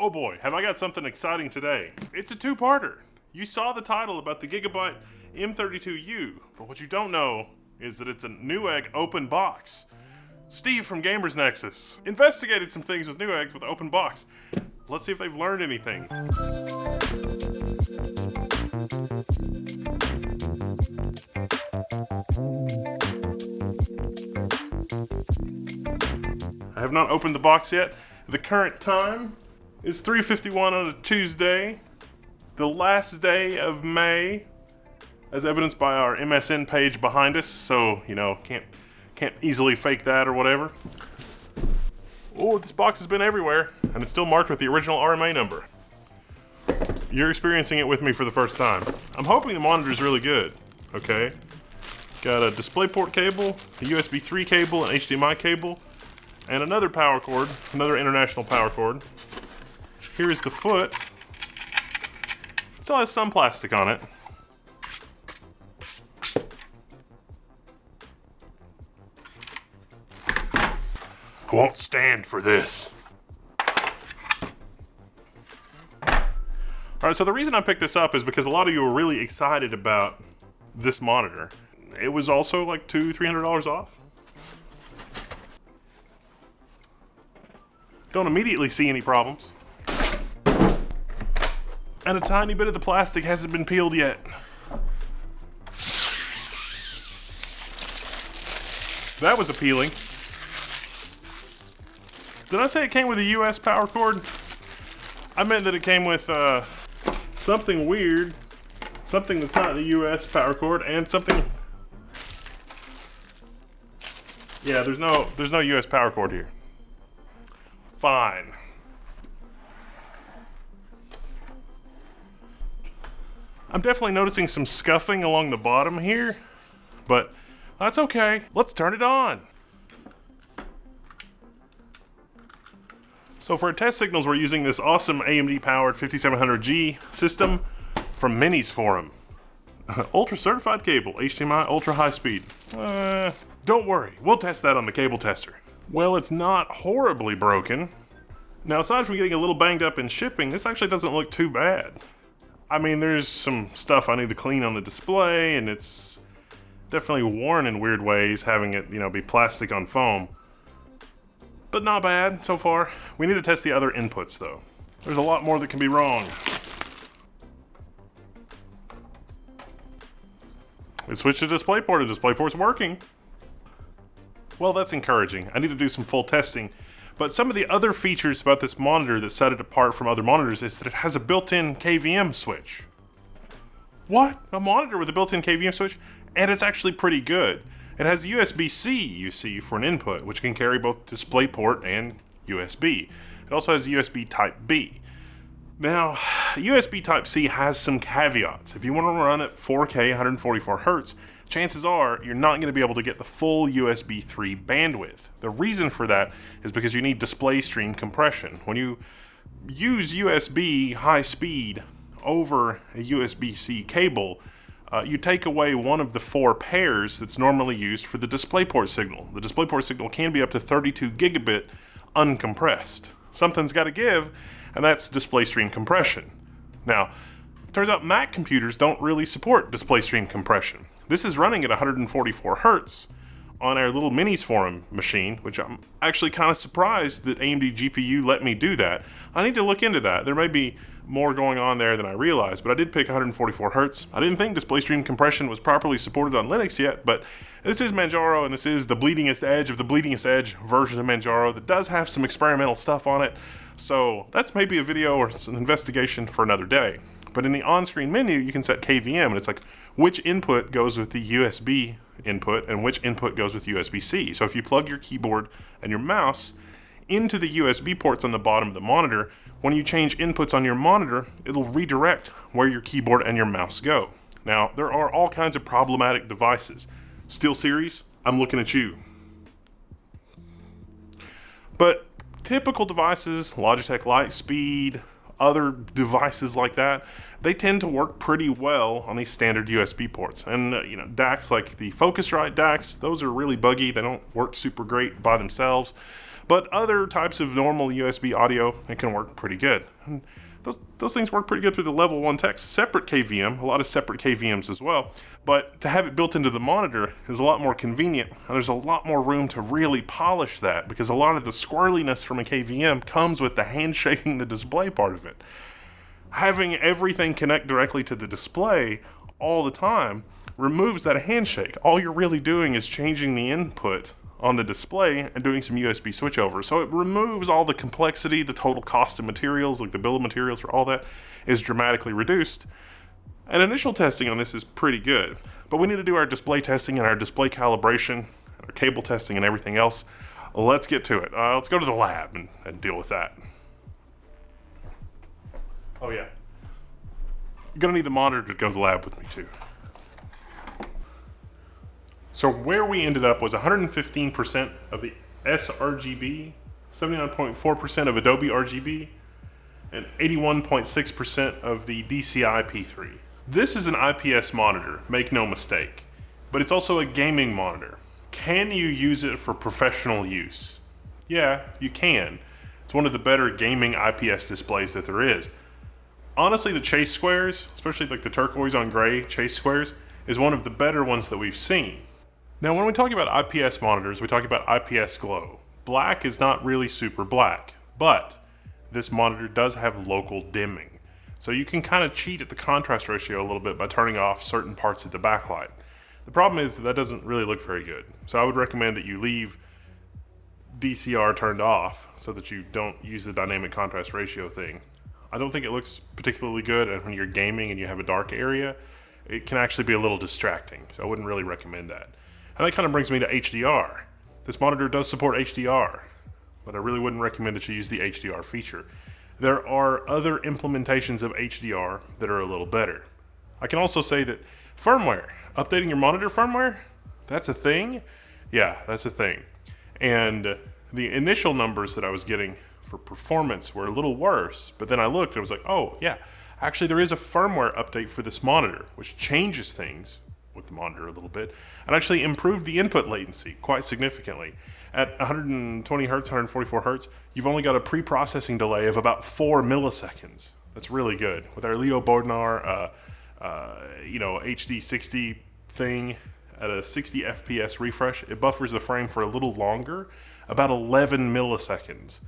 Oh boy, have I got something exciting today. It's a two-parter. You saw the title about the Gigabyte M32U, but what you don't know is that it's a Newegg open box. Steve from Gamers Nexus investigated some things with Newegg with open box. Let's see if they've learned anything. I have not opened the box yet. The current time is 3:51 on a Tuesday, the last day of May, as evidenced by our MSN page behind us, so, you know, can't easily fake that or whatever. Oh, this box has been everywhere, and it's still marked with the original RMA number. You're experiencing it with me for the first time. I'm hoping the monitor is really good, okay? Got a DisplayPort cable, a USB 3 cable, an HDMI cable, and another power cord, another international power cord. Here is the foot. It still has some plastic on it. I won't stand for this. Alright, so the reason I picked this up is because a lot of you were really excited about this monitor. It was also like $200-300 off. Don't immediately see any problems. And a tiny bit of the plastic hasn't been peeled yet. That was appealing. Did I say it came with a US power cord? I meant that it came with something weird. Something that's not the US power cord and something... Yeah, there's no US power cord here. Fine. I'm definitely noticing some scuffing along the bottom here, but that's okay. Let's turn it on. So for our test signals, we're using this awesome AMD powered 5700G system from Minis Forum. Ultra certified cable, HDMI, ultra high speed. Don't worry, we'll test that on the cable tester. Well, it's not horribly broken. Now, aside from getting a little banged up in shipping, this actually doesn't look too bad. I mean, there's some stuff I need to clean on the display, and it's definitely worn in weird ways, having it, you know, be plastic on foam. But not bad so far. We need to test the other inputs, though. There's a lot more that can be wrong. We switched to DisplayPort, and DisplayPort's working. Well, that's encouraging. I need to do some full testing. But some of the other features about this monitor that set it apart from other monitors is that it has a built-in KVM switch. What? A monitor with a built-in KVM switch? And it's actually pretty good. It has USB-C, you see, for an input, which can carry both DisplayPort and USB. It also has USB Type-B. Now, USB Type-C has some caveats. If you want to run at 4K 144 Hz, chances are you're not going to be able to get the full USB 3 bandwidth. The reason for that is because you need display stream compression. When you use USB high speed over a USB-C cable, you take away one of the 4 pairs that's normally used for the DisplayPort signal. The DisplayPort signal can be up to 32 gigabit uncompressed. Something's got to give, and that's display stream compression. Now, it turns out Mac computers don't really support display stream compression. This is running at 144 Hertz on our little Minis Forum machine, which I'm actually kind of surprised that AMD GPU let me do that. I need to look into that. There may be more going on there than I realized, but I did pick 144 Hertz. I didn't think display stream compression was properly supported on Linux yet, but this is Manjaro, and this is the bleedingest edge of the bleedingest edge version of Manjaro that does have some experimental stuff on it. So that's maybe a video or an investigation for another day. But in the on-screen menu, you can set KVM, and it's like which input goes with the USB input and which input goes with USB-C. So if you plug your keyboard and your mouse into the USB ports on the bottom of the monitor, when you change inputs on your monitor, it'll redirect where your keyboard and your mouse go. Now, there are all kinds of problematic devices. SteelSeries, I'm looking at you. But typical devices, Logitech Lightspeed, other devices like that, they tend to work pretty well on these standard USB ports. And DACs like the Focusrite DACs, those are really buggy. They don't work super great by themselves. But other types of normal USB audio, it can work pretty good. And those things work pretty good through the level 1 tech. Separate KVM, a lot of separate KVMs as well. But to have it built into the monitor is a lot more convenient. And there's a lot more room to really polish that, because a lot of the squirreliness from a KVM comes with the handshaking the display part of it. Having everything connect directly to the display all the time removes that handshake. All you're really doing is changing the input on the display and doing some USB switchover. So it removes all the complexity. The total cost of materials, like the bill of materials for all that, is dramatically reduced. And initial testing on this is pretty good. But we need to do our display testing and our display calibration, our cable testing and everything else. Let's get to it. Let's go to the lab and deal with that. Oh yeah. You're gonna need the monitor to go to the lab with me too. So where we ended up was 115% of the sRGB, 79.4% of Adobe RGB, and 81.6% of the DCI P3. This is an IPS monitor, make no mistake, but it's also a gaming monitor. Can you use it for professional use? Yeah, you can. It's one of the better gaming IPS displays that there is. Honestly, the chase squares, especially like the turquoise on gray chase squares, is one of the better ones that we've seen. Now, when we talk about IPS monitors, we talk about IPS glow. Black is not really super black, but this monitor does have local dimming. So you can kind of cheat at the contrast ratio a little bit by turning off certain parts of the backlight. The problem is that doesn't really look very good. So I would recommend that you leave DCR turned off so that you don't use the dynamic contrast ratio thing. I don't think it looks particularly good, and when you're gaming and you have a dark area, it can actually be a little distracting. So I wouldn't really recommend that. And that kind of brings me to HDR. This monitor does support HDR, but I really wouldn't recommend that you use the HDR feature. There are other implementations of HDR that are a little better. I can also say that firmware, updating your monitor firmware, that's a thing. Yeah, that's a thing. And the initial numbers that I was getting for performance were a little worse, but then I looked and I was like, oh yeah, actually there is a firmware update for this monitor, which changes things with the monitor a little bit, and actually improved the input latency quite significantly. At 120 hertz, 144 hertz, you've only got a pre-processing delay of about 4 milliseconds. That's really good. With our Leo Bodnar, HD60 thing at a 60 FPS refresh, it buffers the frame for a little longer, about 11 milliseconds.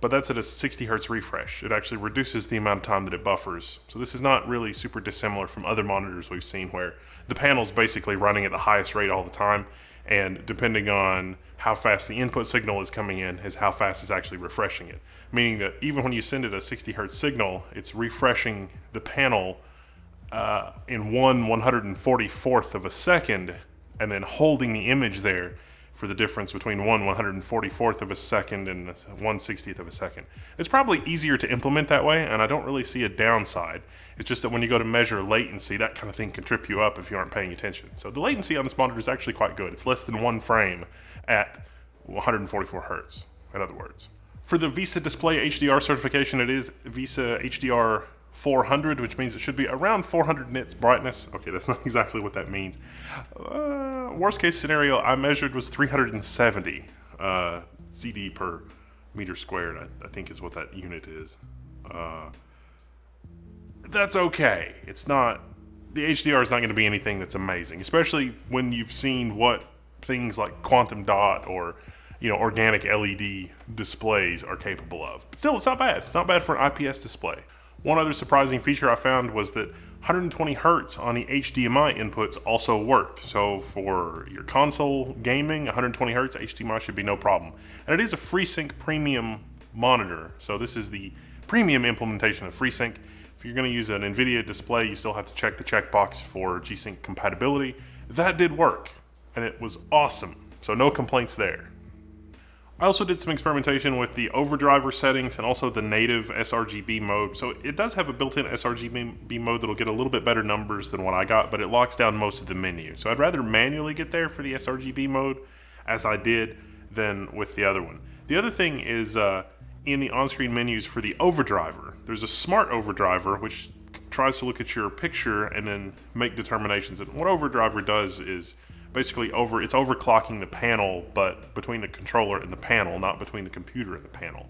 But that's at a 60 hertz refresh. It actually reduces the amount of time that it buffers. So this is not really super dissimilar from other monitors we've seen where the panel's basically running at the highest rate all the time, and depending on how fast the input signal is coming in is how fast it's actually refreshing it. Meaning that even when you send it a 60 hertz signal, it's refreshing the panel in 1/144th of a second, and then holding the image there for the difference between 1/144th of a second and 1/60th of a second. It's probably easier to implement that way, and I don't really see a downside. It's just that when you go to measure latency, that kind of thing can trip you up if you aren't paying attention. So the latency on this monitor is actually quite good. It's less than 1 frame at 144 hertz, in other words. For the VESA Display HDR certification, it is VESA HDR 400, which means it should be around 400 nits brightness. Okay, that's not exactly what that means. Worst case scenario I measured was 370 CD per meter squared, I think is what that unit is. That's okay. It's not, the HDR is not going to be anything that's amazing, especially when you've seen what things like quantum dot or organic LED displays are capable of. But still, it's not bad. It's not bad for an IPS display. One other surprising feature I found was that 120 hertz on the HDMI inputs also worked. So for your console gaming, 120 hertz HDMI should be no problem. And it is a FreeSync premium monitor. So this is the premium implementation of FreeSync. If you're going to use an NVIDIA display, you still have to check the checkbox for G-Sync compatibility. That did work, and it was awesome. So no complaints there. I also did some experimentation with the overdriver settings and also the native sRGB mode. So it does have a built-in sRGB mode that'll get a little bit better numbers than what I got, but it locks down most of the menu. So I'd rather manually get there for the sRGB mode as I did than with the other one. The other thing is in the on-screen menus for the overdriver, there's a smart overdriver which tries to look at your picture and then make determinations. And what overdriver does is basically it's overclocking the panel, but between the controller and the panel, not between the computer and the panel.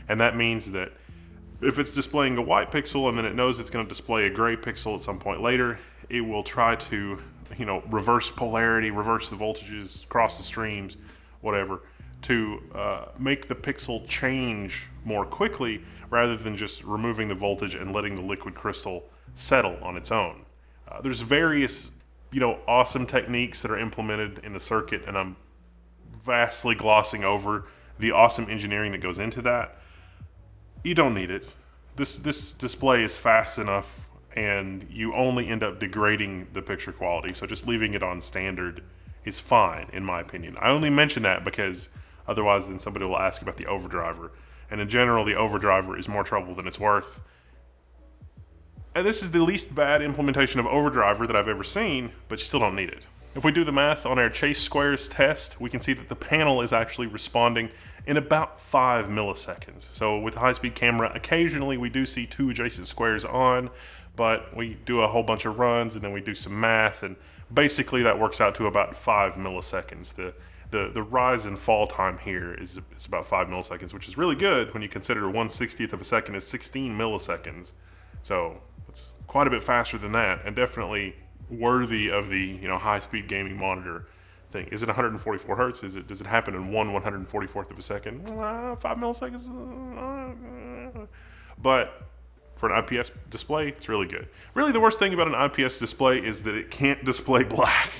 And that means that if it's displaying a white pixel and then it knows it's going to display a gray pixel at some point later, it will try to, reverse polarity, reverse the voltages, cross the streams, whatever, to make the pixel change more quickly rather than just removing the voltage and letting the liquid crystal settle on its own. There's various, awesome techniques that are implemented in the circuit, and I'm vastly glossing over the awesome engineering that goes into that. You don't need it. This display is fast enough, and you only end up degrading the picture quality, so just leaving it on standard is fine, in my opinion. I only mention that because otherwise then somebody will ask about the overdriver, and in general the overdriver is more trouble than it's worth. And this is the least bad implementation of overdriver that I've ever seen, but you still don't need it. If we do the math on our chase squares test, we can see that the panel is actually responding in about 5 milliseconds. So with the high-speed camera, occasionally we do see 2 adjacent squares on, but we do a whole bunch of runs and then we do some math, and basically that works out to about 5 milliseconds. The rise and fall time here is about 5 milliseconds, which is really good when you consider 1/60th of a second is 16 milliseconds. So it's quite a bit faster than that, and definitely worthy of the high-speed gaming monitor thing. Is it 144 hertz? Does it happen in 1/144th of a second? 5 milliseconds. But for an IPS display, it's really good. Really, the worst thing about an IPS display is that it can't display black.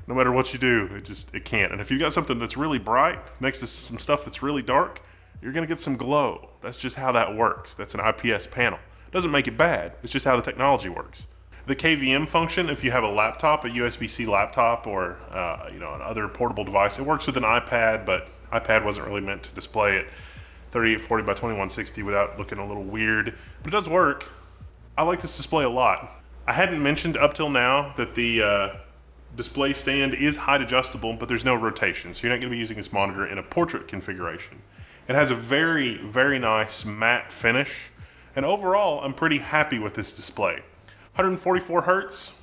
No matter what you do, it can't. And if you've got something that's really bright next to some stuff that's really dark, you're gonna get some glow. That's just how that works. That's an IPS panel. It doesn't make it bad. It's just how the technology works. The KVM function, if you have a laptop, a USB-C laptop, or another portable device, it works with an iPad, but iPad wasn't really meant to display at 3840 by 2160 without looking a little weird, but it does work. I like this display a lot. I hadn't mentioned up till now that the display stand is height adjustable, but there's no rotation, so you're not going to be using this monitor in a portrait configuration. It has a very, very nice matte finish, and overall, I'm pretty happy with this display. 144 hertz.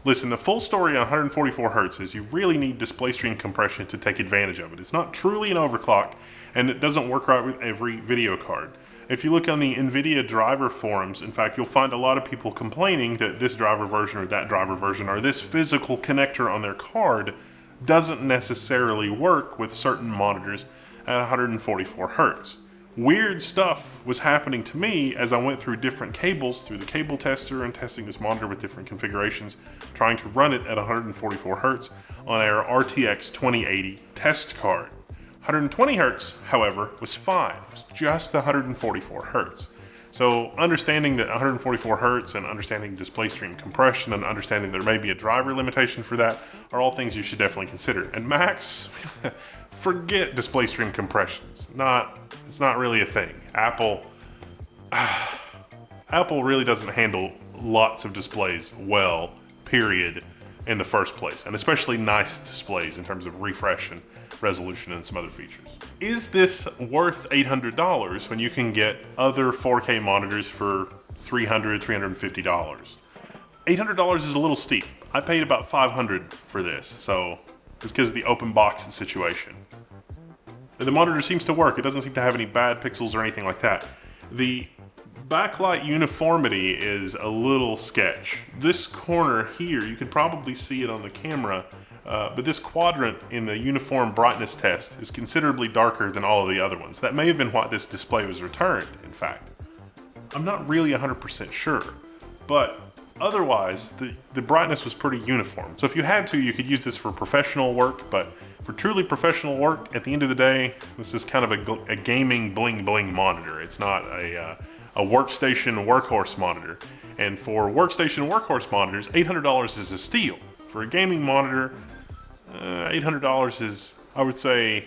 Listen, the full story on 144 hertz is you really need display stream compression to take advantage of it. It's not truly an overclock, and it doesn't work right with every video card. If you look on the NVIDIA driver forums, in fact, you'll find a lot of people complaining that this driver version or that driver version or this physical connector on their card doesn't necessarily work with certain monitors at 144 hertz. Weird stuff was happening to me as I went through different cables, through the cable tester and testing this monitor with different configurations, trying to run it at 144 hertz on our RTX 2080 test card. 120 hertz, however, was fine. It was just the 144 hertz. So understanding that 144 hertz and understanding display stream compression and understanding there may be a driver limitation for that are all things you should definitely consider. And Macs, forget display stream compression. It's not really a thing. Apple really doesn't handle lots of displays well, period, in the first place, and especially nice displays in terms of refresh and resolution and some other features. Is this worth $800 when you can get other 4K monitors for $300, $350? $800 is a little steep. I paid about $500 for this, so it's because of the open box situation. And the monitor seems to work. It doesn't seem to have any bad pixels or anything like that. The backlight uniformity is a little sketch. This corner here, you can probably see it on the camera, but this quadrant in the uniform brightness test is considerably darker than all of the other ones. That may have been why this display was returned, in fact. I'm not really 100% sure, but otherwise, the brightness was pretty uniform. So if you had to, you could use this for professional work, but for truly professional work, at the end of the day, this is kind of a gaming bling bling monitor. It's not a workstation workhorse monitor. And for workstation workhorse monitors, $800 is a steal. For a gaming monitor, $800 is, I would say,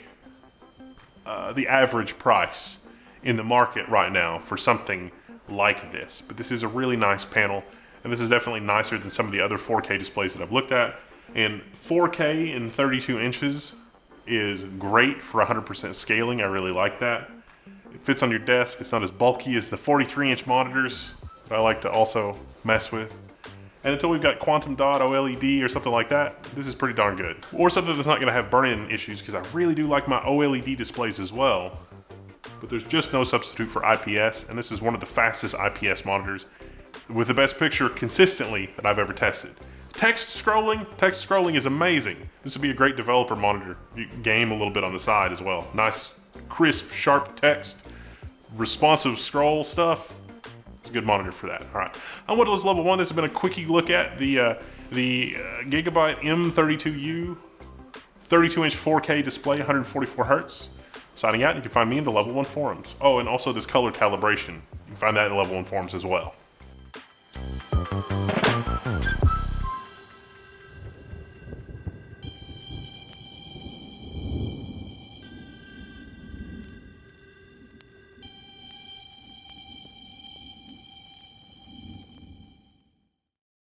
the average price in the market right now for something like this. But this is a really nice panel, and this is definitely nicer than some of the other 4K displays that I've looked at. And 4K in 32 inches is great for 100% scaling. I really like that. It fits on your desk. It's not as bulky as the 43-inch monitors that I like to also mess with. And until we've got quantum dot OLED or something like that, this is pretty darn good. Or something that's not gonna have burn-in issues, because I really do like my OLED displays as well. But there's just no substitute for IPS, and this is one of the fastest IPS monitors with the best picture consistently that I've ever tested. Text scrolling is amazing. This would be a great developer monitor. You can game a little bit on the side as well. Nice, crisp, sharp text, responsive scroll stuff. It's a good monitor for that. All right, on Windows Level 1, this has been a quickie look at the Gigabyte M32U 32-inch 4K display, 144 Hertz. Signing out, you can find me in the Level 1 forums. Oh, and also this color calibration. You can find that in the Level 1 forums as well.